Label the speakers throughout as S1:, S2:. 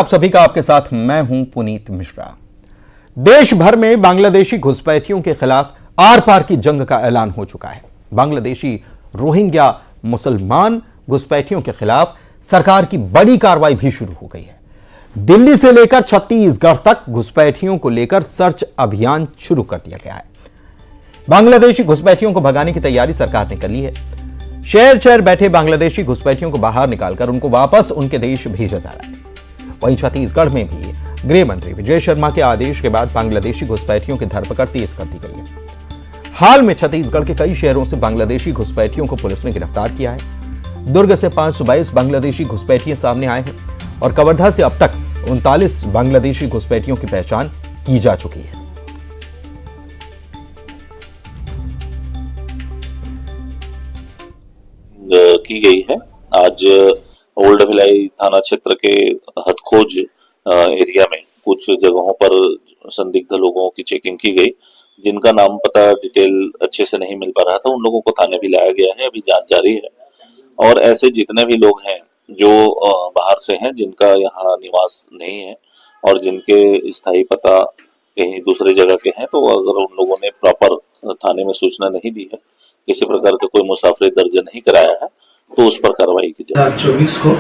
S1: आप सभी का आपके साथ मैं हूं पुनीत मिश्रा। देश भर में बांग्लादेशी घुसपैठियों के खिलाफ आर पार की जंग का ऐलान हो चुका है। बांग्लादेशी रोहिंग्या मुसलमान घुसपैठियों के खिलाफ सरकार की बड़ी कार्रवाई भी शुरू हो गई है। दिल्ली से लेकर छत्तीसगढ़ तक घुसपैठियों को लेकर सर्च अभियान शुरू कर दिया गया है। बांग्लादेशी घुसपैठियों को भगाने की तैयारी सरकार ने कर ली है। शहर शहर बैठे बांग्लादेशी घुसपैठियों को बाहर निकालकर उनको वापस उनके देश भेजा जा रहा है। वहीं छत्तीसगढ़ में भी गृह मंत्री विजय शर्मा के आदेश के बाद बांग्लादेशी घुसपैठियों की धरपकड़ तेज कर दी गई है। हाल में छत्तीसगढ़ के कई शहरों से बांग्लादेशी घुसपैठियों को पुलिस ने गिरफ्तार किया है। दुर्ग से 522 बांग्लादेशी घुसपैठिए सामने आए हैं और कवर्धा से अब तक 39 बांग्लादेशी घुसपैठियों की पहचान की जा चुकी है।
S2: की गई है। आज ओल्ड भिलाई थाना क्षेत्र के हथखोज एरिया में कुछ जगहों पर संदिग्ध लोगों की चेकिंग की गई, जिनका नाम पता डिटेल अच्छे से नहीं मिल पा रहा था। उन लोगों को थाने भी लाया गया है, अभी जांच जारी है। और ऐसे जितने भी लोग हैं जो बाहर से हैं, जिनका यहाँ निवास नहीं है और जिनके स्थायी पता कहीं दूसरी जगह के हैं, तो अगर उन लोगों ने प्रॉपर थाने में सूचना नहीं दी है, किसी प्रकार का कोई मुसाफिर दर्ज नहीं कराया है, तो उस पर कार्रवाई की जाए।
S3: 2024 को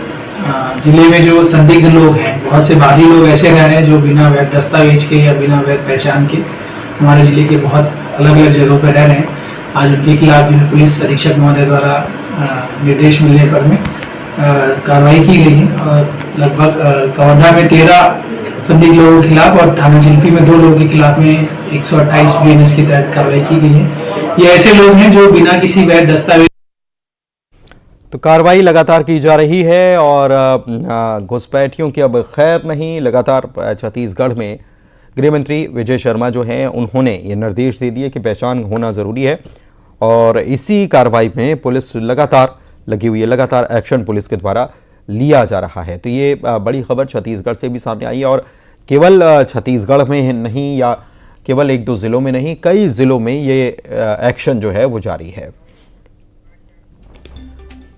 S3: जिले में जो संदिग्ध लोग हैं, बहुत से बाहरी लोग ऐसे रह रहे हैं जो बिना वैध दस्तावेज के या बिना वैध पहचान के हमारे जिले के बहुत अलग अलग जगहों पर रह रहे हैं। आज उनके खिलाफ जो है पुलिस अधीक्षक महोदय द्वारा निर्देश मिलने पर में कार्रवाई की गई है और लगभग कवर्धा में 13 संदिग्ध लोगों के खिलाफ और थाना चिल्फी में 2 लोगों के खिलाफ में 128 BNS के तहत कार्रवाई की गई है। ये ऐसे लोग हैं जो बिना किसी वैध दस्तावेज।
S1: तो कार्रवाई लगातार की जा रही है और घुसपैठियों की अब खैर नहीं। लगातार छत्तीसगढ़ में गृह मंत्री विजय शर्मा जो हैं, उन्होंने ये निर्देश दे दिए कि पहचान होना ज़रूरी है और इसी कार्रवाई में पुलिस लगातार लगी हुई है। लगातार एक्शन पुलिस के द्वारा लिया जा रहा है। तो ये बड़ी खबर छत्तीसगढ़ से भी सामने आई है और केवल छत्तीसगढ़ में नहीं या केवल 1-2 ज़िलों में नहीं, कई ज़िलों में ये एक्शन जो है वो जारी है।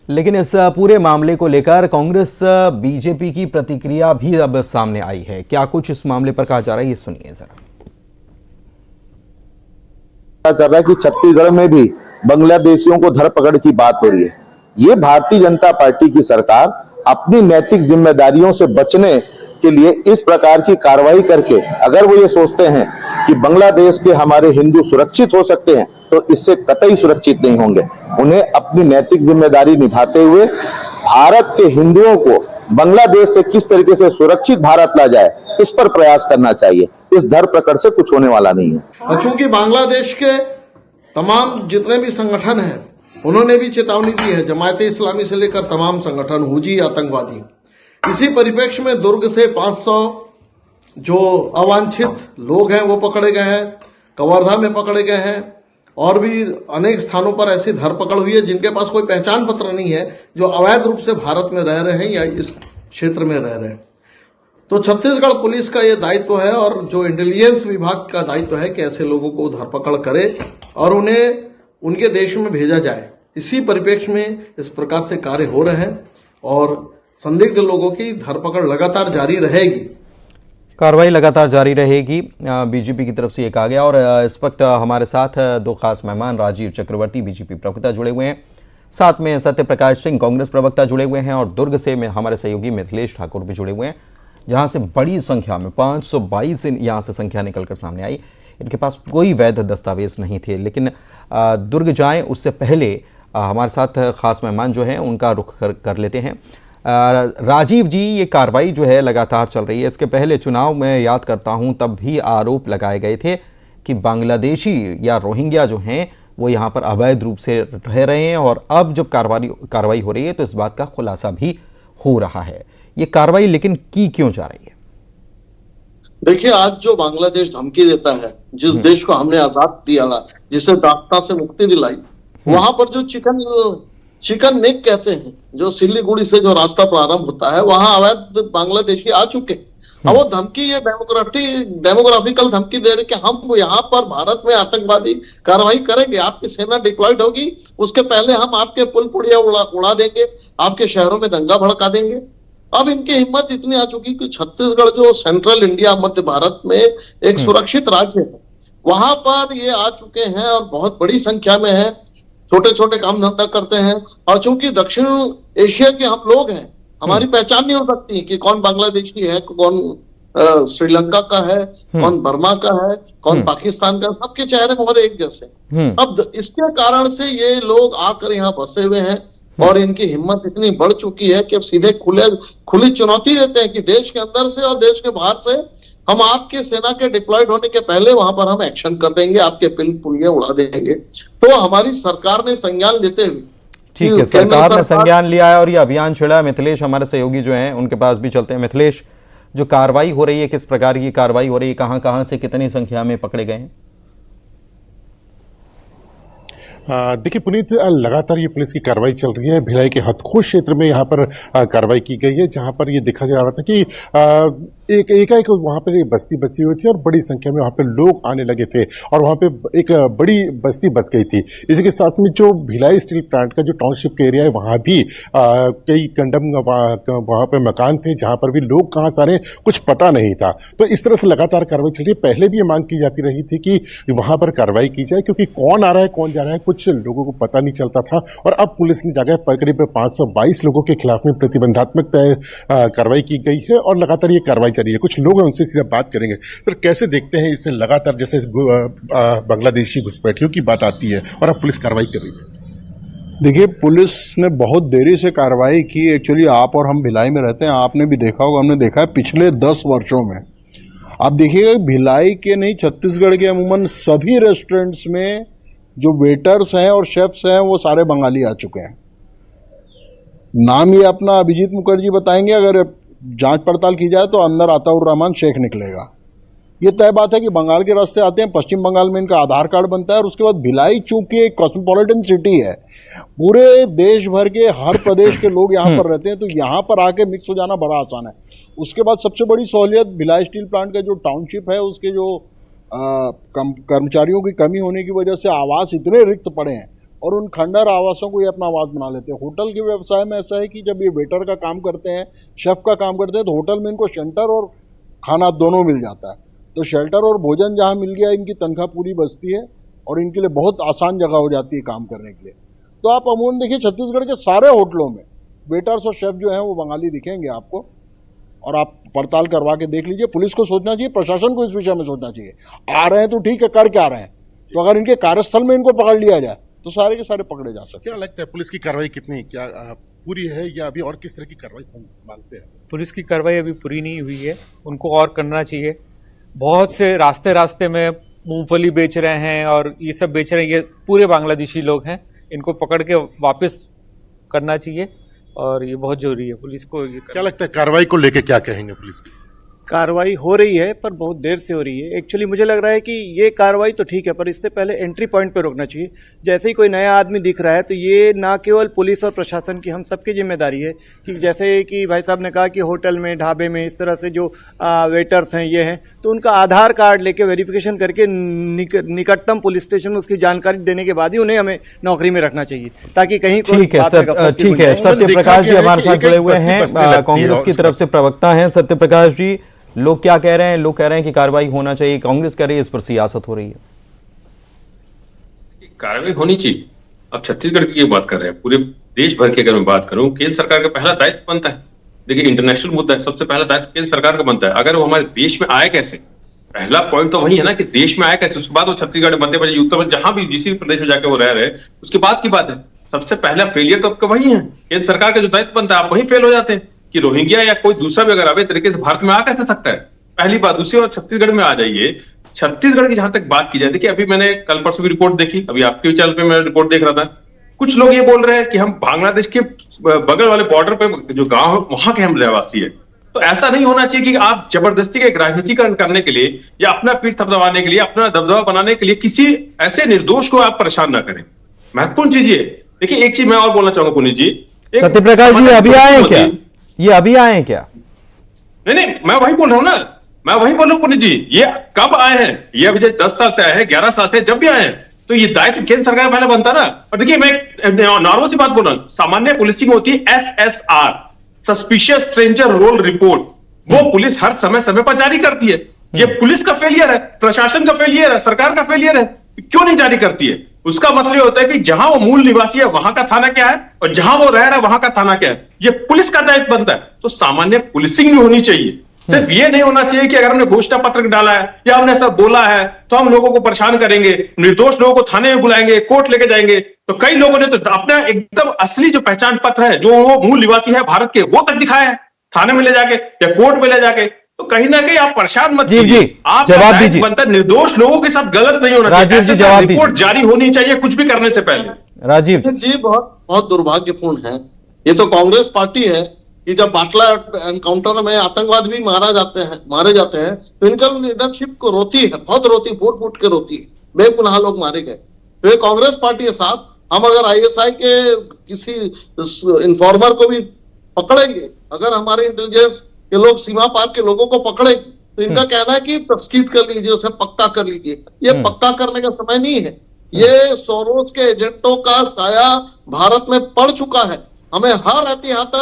S1: लेकिन इस पूरे मामले को लेकर कांग्रेस बीजेपी की प्रतिक्रिया भी अब सामने आई है। क्या कुछ इस मामले पर कहा जा रहा है, ये सुनिए जरा।
S4: चल रहा है कि छत्तीसगढ़ में भी बांग्लादेशियों को धरपकड़ की बात हो रही है। ये भारतीय जनता पार्टी की सरकार अपनी नैतिक जिम्मेदारियों से बचने के लिए इस प्रकार की कार्रवाई करके, अगर वो ये सोचते हैं कि बांग्लादेश के हमारे हिंदू सुरक्षित हो सकते हैं, तो इससे कतई सुरक्षित नहीं होंगे। उन्हें अपनी नैतिक जिम्मेदारी निभाते हुए भारत के हिंदुओं को बांग्लादेश से किस तरीके से सुरक्षित भारत ला जाए, इस पर प्रयास करना चाहिए। इस धरपकड़ से कुछ होने वाला नहीं है।
S5: चूंकि बांग्लादेश के तमाम जितने भी संगठन हैं, उन्होंने भी चेतावनी दी है, जमायते इस्लामी से लेकर तमाम संगठन, हुजी आतंकवादी। इसी परिप्रेक्ष्य में दुर्ग से 500 जो अवांछित लोग हैं वो पकड़े गए हैं, कवर्धा में पकड़े गए हैं और भी अनेक स्थानों पर ऐसी धरपकड़ हुई है जिनके पास कोई पहचान पत्र नहीं है, जो अवैध रूप से भारत में रह रहे हैं या इस क्षेत्र में रह रहे हैं। तो छत्तीसगढ़ पुलिस का ये दायित्व है और जो इंटेलिजेंस विभाग का दायित्व है कि ऐसे लोगों को धरपकड़ करे और उन्हें उनके देश में भेजा जाए। इसी परिप्रेक्ष्य में इस प्रकार से कार्य हो रहे हैं और संदिग्ध लोगों की धरपकड़ लगातार जारी रहेगी।
S1: कार्रवाई लगातार जारी रहेगी, बीजेपी की तरफ से ये कहा गया। और इस वक्त हमारे साथ 2 खास मेहमान राजीव चक्रवर्ती बीजेपी प्रवक्ता जुड़े हुए हैं, साथ में सत्य प्रकाश सिंह कांग्रेस प्रवक्ता जुड़े हुए हैं और दुर्ग से हमारे सहयोगी मिथिलेश ठाकुर भी जुड़े हुए हैं, जहां से बड़ी संख्या में 522 यहाँ से संख्या निकलकर सामने आई। इनके पास कोई वैध दस्तावेज नहीं थे। लेकिन दुर्ग जाएं उससे पहले हमारे साथ खास मेहमान जो हैं उनका रुख कर लेते हैं। राजीव जी, ये कार्रवाई जो है लगातार चल रही है। इसके पहले चुनाव में याद करता हूं, तब भी आरोप लगाए गए थे कि बांग्लादेशी या रोहिंग्या जो हैं वो यहाँ पर अवैध रूप से रह रहे हैं और अब जब कार्रवाई हो रही है तो इस बात का खुलासा भी हो रहा है। ये कार्रवाई लेकिन की क्यों जा रही है?
S5: देखिए, आज जो बांग्लादेश धमकी देता है, जिस देश को हमने आजाद दिया, जिसे दास्ता से मुक्ति दिलाई, वहां पर जो चिकन नेक कहते हैं, जो सिल्लीगुड़ी से जो रास्ता प्रारंभ होता है, वहां अवैध बांग्लादेशी आ चुके। अब वो धमकी, ये डेमोग्राफिकल धमकी दे रहे कि हम यहाँ पर भारत में आतंकवादी कार्रवाई करेंगे, आपकी सेना डिप्लॉयड होगी, उसके पहले हम आपके पुल पुड़िया उड़ा देंगे, आपके शहरों में दंगा भड़का देंगे। अब इनकी हिम्मत इतनी आ चुकी कि छत्तीसगढ़ जो सेंट्रल इंडिया मध्य भारत में एक सुरक्षित राज्य है, वहां पर ये आ चुके हैं और बहुत बड़ी संख्या में है, छोटे छोटे काम धंधा करते हैं। और चूंकि दक्षिण एशिया के हम लोग हैं, हमारी पहचान नहीं हो सकती कि कौन बांग्लादेशी है, कौन श्रीलंका का है, कौन बर्मा का है, कौन पाकिस्तान का, सबके चेहरे मोहरे एक जैसे। अब इसके कारण से ये लोग आकर यहाँ बसे हुए हैं और इनकी हिम्मत इतनी बढ़ चुकी है कि अब सीधे खुली चुनौती देते हैं कि देश के अंदर से और देश के बाहर से हम आपके सेना के डिप्लॉयड होने के पहले वहां पर हम एक्शन कर देंगे, आपके पुलिया उड़ा देंगे। तो हमारी सरकार ने संज्ञान लेते हुए,
S1: ठीक है, सरकार ने संज्ञान लिया है और ये अभियान छिड़ा है। मिथिलेश हमारे सहयोगी जो हैं उनके पास भी चलते हैं। मिथिलेश, जो कार्रवाई हो रही है, किस प्रकार की कार्रवाई हो रही है, कहां कहां से कितनी संख्या में पकड़े गए हैं?
S6: देखिए पुनीत, लगातार ये पुलिस की कार्रवाई चल रही है। भिलाई के हथखोज क्षेत्र में यहाँ पर कार्रवाई की गई है, जहाँ पर ये देखा जा रहा था कि एकाएक वहाँ पर एक बस्ती बसी हुई थी और बड़ी संख्या में वहाँ पर लोग आने लगे थे और वहाँ पे एक बड़ी बस्ती बस गई थी। इसी के साथ में जो भिलाई स्टील प्लांट का जो टाउनशिप का एरिया है, वहाँ भी कई कंडम वहाँ पर मकान थे जहाँ पर भी लोग कहाँ सारे कुछ पता नहीं था। तो इस तरह से लगातार कार्रवाई चल रही है। पहले भी ये मांग की जाती रही थी कि वहाँ पर कार्रवाई की जाए, क्योंकि कौन आ रहा है कौन जा रहा है कुछ लोगों को पता नहीं चलता था। और अब पुलिस ने जगह पर करीब 522 लोगों के खिलाफ में प्रतिबंधात्मक कार्रवाई की गई है और लगातार ये कार्रवाई जारी है। कुछ लोग हैं, उनसे सीधा बात करेंगे। सर, कैसे देखते हैं इसे? लगातार जैसे बांग्लादेशी घुसपैठियों की बात आती है और अब पुलिस कार्रवाई कर रही है।
S7: देखिए, पुलिस ने बहुत देरी से कार्रवाई की। एक्चुअली आप और हम भिलाई में रहते हैं, आपने भी देखा होगा, हमने देखा है पिछले 10 वर्षों में। आप देखिएगा भिलाई के नहीं, छत्तीसगढ़ के अमूमन सभी रेस्टोरेंट्स में जो वेटर्स हैं और शेफ्स हैं वो सारे बंगाली आ चुके हैं। नाम ये अपना अभिजीत मुखर्जी बताएंगे, अगर जांच पड़ताल की जाए तो अंदर अताउर रहमान शेख निकलेगा। ये तय बात है कि बंगाल के रास्ते आते हैं, पश्चिम बंगाल में इनका आधार कार्ड बनता है और उसके बाद भिलाई चूंकि एक कॉस्मोपॉलिटन सिटी है, पूरे देश भर के हर प्रदेश के लोग यहाँ पर रहते हैं, तो यहाँ पर आके मिक्स हो जाना बड़ा आसान है। उसके बाद सबसे बड़ी सहूलियत भिलाई स्टील प्लांट का जो टाउनशिप है, उसके जो कर्मचारियों की कमी होने की वजह से आवास इतने रिक्त पड़े हैं और उन खंडर आवासों को ये अपना आवास बना लेते हैं। होटल के व्यवसाय में ऐसा है कि जब ये वेटर का काम करते हैं, शेफ का काम करते हैं, तो होटल में इनको शेल्टर और खाना दोनों मिल जाता है। तो शेल्टर और भोजन जहाँ मिल गया, इनकी तनख्वाह पूरी बचती है और इनके लिए बहुत आसान जगह हो जाती है काम करने के लिए। तो आप अमूमन देखिए, छत्तीसगढ़ के सारे होटलों में वेटर्स और शेफ जो हैं वो बंगाली दिखेंगे आपको, और आप पड़ताल करवा के देख लीजिए। पुलिस को सोचना चाहिए, प्रशासन को इस विषय में सोचना चाहिए। आ रहे हैं तो ठीक है, कर क्या रहे हैं, तो अगर इनके कार्यस्थल में इनको पकड़ लिया जाए तो सारे के सारे पकड़े जा सकते हैं।
S6: क्या लगता है पुलिस की कार्रवाई कितनी क्या पूरी है या अभी और किस तरह की कार्रवाई मांगते हैं?
S8: पुलिस की कार्रवाई अभी पूरी नहीं हुई है, उनको और करना चाहिए। बहुत से रास्ते में मूंगफली बेच रहे हैं और ये सब बेच रहे हैं, ये पूरे बांग्लादेशी लोग हैं। इनको पकड़ के वापस करना चाहिए और ये बहुत जरूरी है पुलिस को।
S6: क्या लगता है कार्रवाई को लेके क्या कहेंगे पुलिस की?
S9: कार्रवाई हो रही है पर बहुत देर से हो रही है। एक्चुअली मुझे लग रहा है कि ये कार्रवाई तो ठीक है, पर इससे पहले एंट्री पॉइंट पे रोकना चाहिए। जैसे ही कोई नया आदमी दिख रहा है तो ये ना केवल पुलिस और प्रशासन की, हम सबकी जिम्मेदारी है कि जैसे कि भाई साहब ने कहा कि होटल में, ढाबे में इस तरह से जो वेटर्स हैं, ये हैं, तो उनका आधार कार्ड लेके वेरिफिकेशन करके निकटतम पुलिस स्टेशन में उसकी जानकारी देने के बाद ही उन्हें हमें नौकरी में रखना चाहिए, ताकि कहीं
S1: ठीक है। सत्य प्रकाश जी हमारे साथ जुड़े हुए हैं, कांग्रेस की तरफ से प्रवक्ता हैं। सत्य प्रकाश जी, लोग क्या कह रहे हैं? लोग कह रहे हैं कि कार्रवाई होना चाहिए, कांग्रेस कह रही है इस पर सियासत हो रही है।
S10: कार्रवाई होनी चाहिए। अब छत्तीसगढ़ की बात कर रहे हैं, पूरे देश भर की अगर मैं बात करूं, केंद्र सरकार का पहला दायित्व बनता है। देखिए, इंटरनेशनल मुद्दा है, सबसे पहला दायित्व केंद्र सरकार का बनता है। अगर वो हमारे देश में आए कैसे, पहला पॉइंट तो वही है ना कि देश में आए कैसे, उसके बाद वो छत्तीसगढ़, मध्य प्रदेश, उत्तर प्रदेश, जहां भी जिस प्रदेश में जाकर वो रह रहे हैं, उसके बाद की बात है। सबसे पहला फेलियर तो आपका वही है, केंद्र सरकार का जो दायित्व बनता है, आप वही फेल हो जाते हैं कि रोहिंग्या या कोई दूसरा भी अगर अवैध तरीके से भारत में आ कैसे सकता है। पहली बात। दूसरी बात, छत्तीसगढ़ में आ जाइए। छत्तीसगढ़ की जहां तक बात की जाए, देखिए अभी मैंने कल परसों की रिपोर्ट देखी, अभी आपके चैनल पे मैं रिपोर्ट देख रहा था, कुछ लोग ये बोल रहे हैं कि हम बांग्लादेश के बगल वाले बॉर्डर पे जो गांव है वहां के हम रहवासी है। तो ऐसा नहीं होना चाहिए कि आप जबरदस्ती का एक राजनीतिकरण करने के लिए या अपना पीठ थपथपाने के लिए, अपना दबदबा बनाने के लिए किसी ऐसे निर्दोष को आप परेशान ना करें। महत्वपूर्ण चीज ये देखिए, एक चीज मैं और बोलना चाहूंगा पुनीत जी।
S1: सत्य प्रकाश जी अभी आए हैं क्या? ये अभी आए हैं क्या?
S10: नहीं, मैं वही बोल रहा हूं ना, मैं वही बोल रहा हूं पुनीत जी। ये कब आए हैं? ये अभी 10 साल से आए हैं, 11 साल से, जब भी आए हैं तो ये दायित्व केंद्र सरकार पहले बनता ना। और देखिए, मैं नॉर्मल सी बात बोल रहा हूं, सामान्य पुलिसिंग होती है SSR, suspicious stranger role report वो पुलिस हर समय समय पर जारी करती है। ये पुलिस का फेलियर है, प्रशासन का फेलियर है, सरकार का फेलियर है, क्यों नहीं जारी करती है? उसका मतलब ये होता है कि जहां वो मूल निवासी है वहां का थाना क्या है और जहां वो रह रहा है वहां का थाना क्या है, ये पुलिस का दायित्व बनता है। तो सामान्य पुलिसिंग भी होनी चाहिए। सिर्फ ये नहीं होना चाहिए कि अगर हमने घोषणा पत्र डाला है या हमने सब बोला है तो हम लोगों को परेशान करेंगे, निर्दोष लोगों को थाने में बुलाएंगे, कोर्ट लेके जाएंगे। तो कई लोगों ने तो अपना एकदम असली जो पहचान पत्र है, जो वो मूल निवासी है भारत के, वो तक दिखाया है थाने में ले जाके या कोर्ट में ले जाके। तो कहीं ना कहीं आप परेशान मत
S1: जी,
S10: कीजिए। आप
S1: जवाब दीजिए।
S10: बनता निर्दोष लोगों के साथ गलत नहीं होना चाहिए।
S1: राजीव जी, जवाब दीजिए।
S10: रिपोर्ट जारी होनी चाहिए कुछ भी करने से पहले।
S1: राजीव
S5: जी बहुत दुर्भाग्यपूर्ण है। ये तो कांग्रेस पार्टी है कि जब बाटला एनकाउंटर में आतंकवादी भी मारे जाते हैं तो इनका लीडरशिप को रोती है, बहुत रोती, फूट फूट के रोती है। बेगुनाह लोग मारे गए तो ये कांग्रेस पार्टी है साहब। हम अगर आईएसआई के किसी इन्फॉर्मर को भी पकड़ेंगे, अगर हमारे इंटेलिजेंस के लोग सीमा पार के लोगों को पकड़े तो इनका कहना है कि तस्कीद कर लीजिए, उसे पक्का कर लीजिए। ये पक्का करने का समय नहीं है। ये सोरोस के एजेंटों का साया भारत में पड़ चुका है। हमें हर एहतियात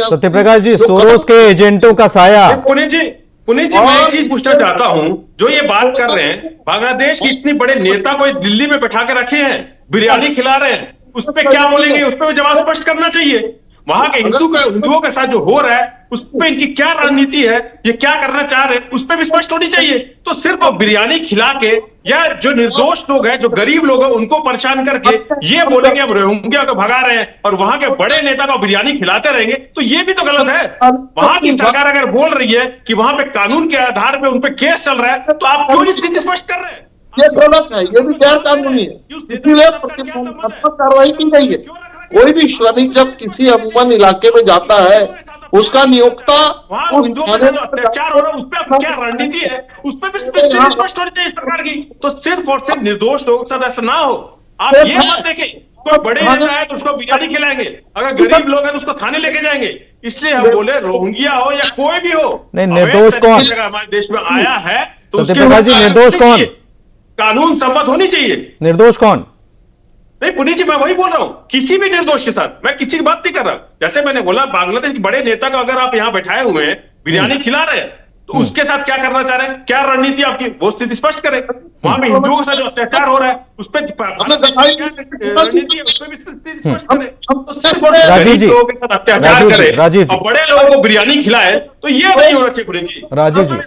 S1: सत्यप्रकाश जी, सोरोस के एजेंटों का साया।
S10: पुनीत जी मैं एक चीज पूछना चाहता हूं, जो ये बात कर रहे हैं बांग्लादेश की इतनी बड़े नेता को दिल्ली में बैठा के रखे हैं, बिरयानी खिला रहे हैं, उस पर क्या बोलेंगे? उस पर जवाब स्पष्ट करना चाहिए। वहां के हिंदुओं के साथ जो हो रहा है उस पर इनकी क्या रणनीति है, ये क्या करना चाह रहे हैं, उस पर भी स्पष्ट होनी चाहिए। तो सिर्फ बिरयानी खिला के या जो निर्दोष लोग हैं, जो गरीब लोग हैं, उनको परेशान करके ये बोलेंगे हम रोहिंग्या को भगा रहे हैं और वहां के बड़े नेता को बिरयानी खिलाते रहेंगे, तो ये भी तो गलत है। वहां की सरकार अगर बोल रही है कि वहां पे कानून के आधार पर उन पर केस चल रहा है, तो आप क्यों इसकी स्पष्ट कर रहे हैं?
S5: ये गलत है, ये भी गैर कानूनी है, इसीलिए प्रतिबंधात्मक कार्रवाई की गई है। कोई भी श्रमिक जब किसी अमूमन इलाके में जाता है, उसका नियोक्ता उस
S10: अत्याचार हो रहा है, उस पर क्या रणनीति है, उस पर भी स्पष्ट होनी चाहिए सरकार की। तो सिर्फ और सिर्फ निर्दोष लोगों के साथ ऐसा ना हो। आप ये मत देखें कोई बड़े नेता है तो उसको बिरयानी खिलाएंगे, अगर गरीब लोग हैं तो उसको थाने लेके जाएंगे। इसलिए हम बोले रोहिंग्या हो या कोई भी हो,
S1: नहीं, निर्दोष कौन
S10: हमारे देश में आया है तो
S1: सत्यप्रकाश जी, निर्दोष कौन?
S10: कानून सम्मत होनी चाहिए।
S1: निर्दोष कौन?
S10: नहीं पुनीत जी, मैं वही बोल रहा हूं, किसी भी निर्दोष के साथ मैं किसी की बात नहीं कर रहा। जैसे मैंने बोला बांग्लादेश के बड़े नेता को अगर आप यहाँ बैठाए हुए हैं, बिरयानी खिला रहे हैं, तो उसके साथ क्या करना चाह रहे हैं, क्या रणनीति आपकी, वो स्थिति स्पष्ट करें। वहां पे हिंदुओं के साथ जो अत्याचार हो रहा है उस पर रणनीति है, उस पर भी स्थिति स्पष्ट करें।
S1: राजीव जी,
S10: लोगों के साथ अत्याचार करे
S1: राजीव जी,
S10: और बड़े लोगों को बिरयानी खिलाए, तो ये नहीं होना चाहिए पुनीत जी।
S1: राजीव जी,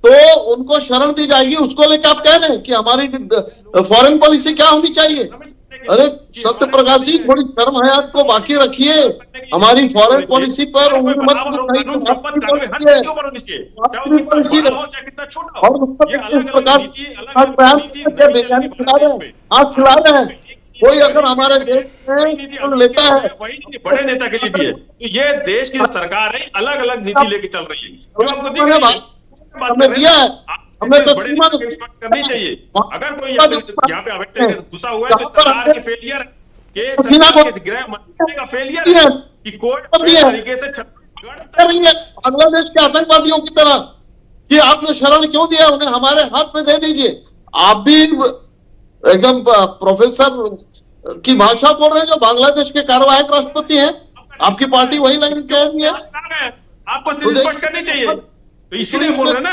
S5: तो उनको शरण दी जाएगी, उसको लेकर आप कह रहे हैं कि हमारी फॉरेन पॉलिसी क्या होनी चाहिए? अरे सत्य प्रकाश जी, थोड़ी शर्म हयात को बाकी रखिए। हमारी फॉरेन पॉलिसी पर मत और उस पर बेजानी खिला रहे हैं, आप खिला रहे हैं। कोई अगर हमारे देश में लेता है
S10: बड़े नेता के लिए भी है, तो ये देश की सरकार है अलग अलग नीति लेके चल रही है, जो आपको
S5: हमने दिया है, हमें तो सीमा
S10: करनी चाहिए। अगर कोई यहाँ पे घुसा हुआ है तो सरकार के फेलियर के गृह मंत्री का फेलियर है कि कोई तरीके से
S5: बांग्लादेश के आतंकवादियों की तरह कि आपने शरण क्यों दिया, उन्हें हमारे हाथ में दे दीजिए। आप भी एकदम प्रोफेसर की भाषा बोल रहे हैं, जो बांग्लादेश के कार्यवाहक राष्ट्रपति हैं। आपकी पार्टी वही लाइन कह रही है,
S10: आपको स्पष्ट करनी चाहिए। तो इसीलिए बोल रहे ना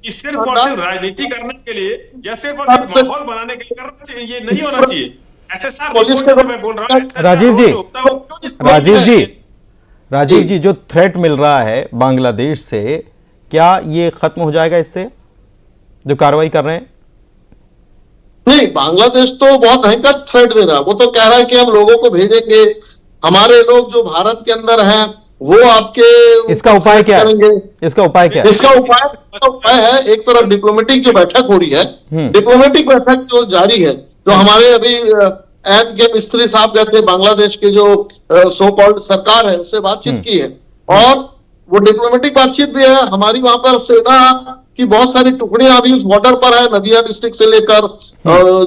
S10: कि सिर्फ और सिर्फ राजनीति करने के लिए या सिर्फ और सिर्फ माहौल बनाने के लिए करना चाहिए, ये नहीं होना चाहिए। ऐसे मैं बोल रहा हूँ
S1: राजीव जी, जो थ्रेट मिल रहा है बांग्लादेश से, क्या ये खत्म हो जाएगा इससे, जो कार्रवाई कर रहे हैं?
S5: नहीं, बांग्लादेश तो बहुत भयंकर थ्रेट दे रहा है। वो तो कह रहा है कि हम लोगों को भेजेंगे, हमारे लोग जो भारत के अंदर हैं वो आपके
S1: इसका उपाय क्या है? इसका उपाय क्या है?
S5: इसका उपाय है, एक तरफ डिप्लोमेटिक जो बैठक हो रही है, डिप्लोमेटिक बैठक जो जारी है, जो हमारे अभी एन के मिस्त्री साहब जैसे बांग्लादेश के जो सो कॉल्ड सरकार है उससे बातचीत की है, और वो डिप्लोमेटिक बातचीत भी है। हमारी वहां पर सेना की बहुत सारी टुकड़ियां अभी उस बॉर्डर पर है, नदिया डिस्ट्रिक्ट से लेकर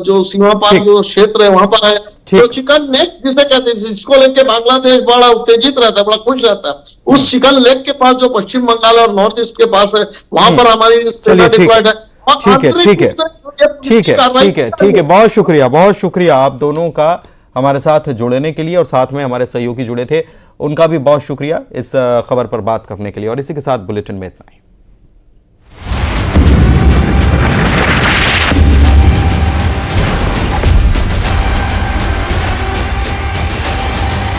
S5: जो सीमा पार जो क्षेत्र है वहां पर है। जो चिकन नेक जिसे कहते हैं, जिसको लेके बांग्लादेश बड़ा उत्तेजित रहता है, बड़ा खुश रहता है, उस चिकन लेक के पास जो पश्चिम बंगाल और नॉर्थ ईस्ट के पास है, वहां पर हमारी सेना डिप्लॉयड है।
S1: ठीक है, बहुत शुक्रिया आप दोनों का हमारे साथ जुड़ने के लिए, और साथ में हमारे सहयोगी जुड़े थे उनका भी बहुत शुक्रिया इस खबर पर बात करने के लिए। और इसी के साथ बुलेटिन में इतना ही।